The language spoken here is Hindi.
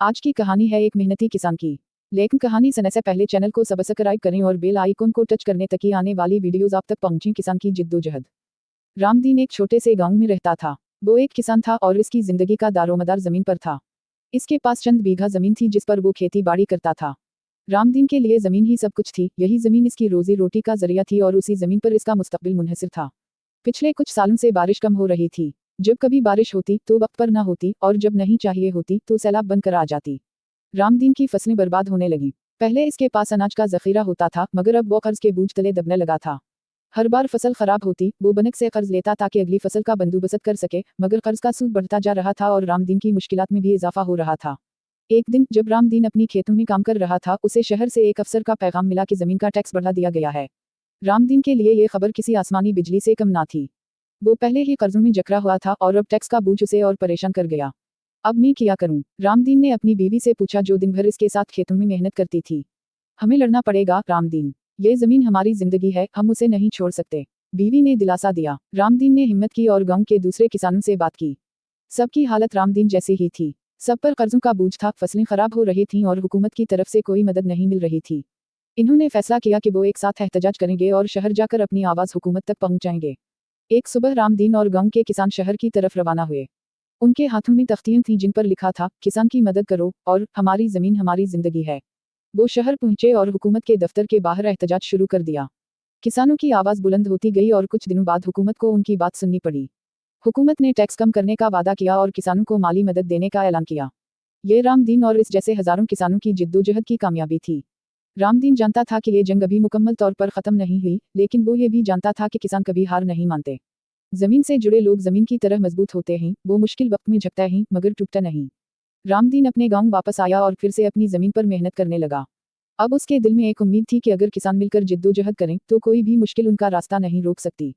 आज की कहानी है एक मेहनती किसान की। लेकिन कहानी सुनने से पहले चैनल को सब्सक्राइब करें और बेल आइकन को टच करने तक ही आने वाली वीडियोस आप तक पहुंची। किसान की जिद्दोजहद। रामदीन एक छोटे से गांव में रहता था। वो एक किसान था और इसकी जिंदगी का दारोमदार जमीन पर था। इसके पास चंद बीघा जमीन थी जिस पर वो खेती बाड़ी करता था। रामदीन के लिए जमीन ही सब कुछ थी। यही जमीन इसकी रोजी रोटी का जरिया थी और उसी जमीन पर इसका मुस्तकबिल मुनहसर था। पिछले कुछ सालों से बारिश कम हो रही थी। जब कभी बारिश होती तो वक्त पर न होती और जब नहीं चाहिए होती तो सैलाब बनकर आ जाती। रामदीन की फसलें बर्बाद होने लगी। पहले इसके पास अनाज का जखीरा होता था, मगर अब वो कर्ज के बोझ तले दबने लगा था। हर बार फसल खराब होती वो बैंक से कर्ज लेता ताकि अगली फसल का बंदोबस्त कर सके, मगर कर्ज का सूद बढ़ता जा रहा था और रामदीन की मुश्किलात में भी इजाफा हो रहा था। एक दिन जब रामदीन अपनी खेतों में काम कर रहा था, उसे शहर से एक अफसर का पैगाम मिला कि जमीन का टैक्स बढ़ा दिया गया है। रामदीन के लिए ये खबर किसी आसमानी बिजली से कम ना थी। वो पहले ही कर्जों में जकड़ा हुआ था और अब टैक्स का बोझ उसे और परेशान कर गया। अब मैं क्या करूं? रामदीन ने अपनी बीवी से पूछा, जो दिन भर इसके साथ खेतों में मेहनत करती थी। हमें लड़ना पड़ेगा रामदीन, ये जमीन हमारी जिंदगी है, हम उसे नहीं छोड़ सकते। बीवी ने दिलासा दिया। रामदीन ने हिम्मत की और गांव के दूसरे किसानों से बात की। सबकी हालत रामदीन जैसी ही थी। सब पर कर्जों का बोझ था, फसलें खराब हो रही थीं और हुकूमत की तरफ से कोई मदद नहीं मिल रही थी। इन्होंने फैसला किया कि वो एक साथ एहतजाज करेंगे और शहर जाकर अपनी आवाज हुकूमत तक पहुंचाएंगे। एक सुबह रामदीन और गांव के किसान शहर की तरफ रवाना हुए। उनके हाथों में तख्तियां थीं जिन पर लिखा था, किसान की मदद करो और हमारी जमीन हमारी जिंदगी है। वो शहर पहुंचे और हुकूमत के दफ्तर के बाहर एहतजाज शुरू कर दिया। किसानों की आवाज बुलंद होती गई और कुछ दिनों बाद हुकूमत को उनकी बात सुननी पड़ी। हुकूमत ने टैक्स कम करने का वादा किया और किसानों को माली मदद देने का ऐलान किया। ये रामदीन और इस जैसे हजारों किसानों की जिद्दोजहद की कामयाबी थी। रामदीन जानता था कि ये जंग अभी मुकम्मल तौर पर खत्म नहीं हुई, लेकिन वो ये भी जानता था कि किसान कभी हार नहीं मानते। जमीन से जुड़े लोग जमीन की तरह मजबूत होते हैं, वो मुश्किल वक्त में झुकता है मगर टूटता नहीं। रामदीन अपने गांव वापस आया और फिर से अपनी जमीन पर मेहनत करने लगा। अब उसके दिल में एक उम्मीद थी कि अगर किसान मिलकर जिद्दोजहद करें तो कोई भी मुश्किल उनका रास्ता नहीं रोक सकती।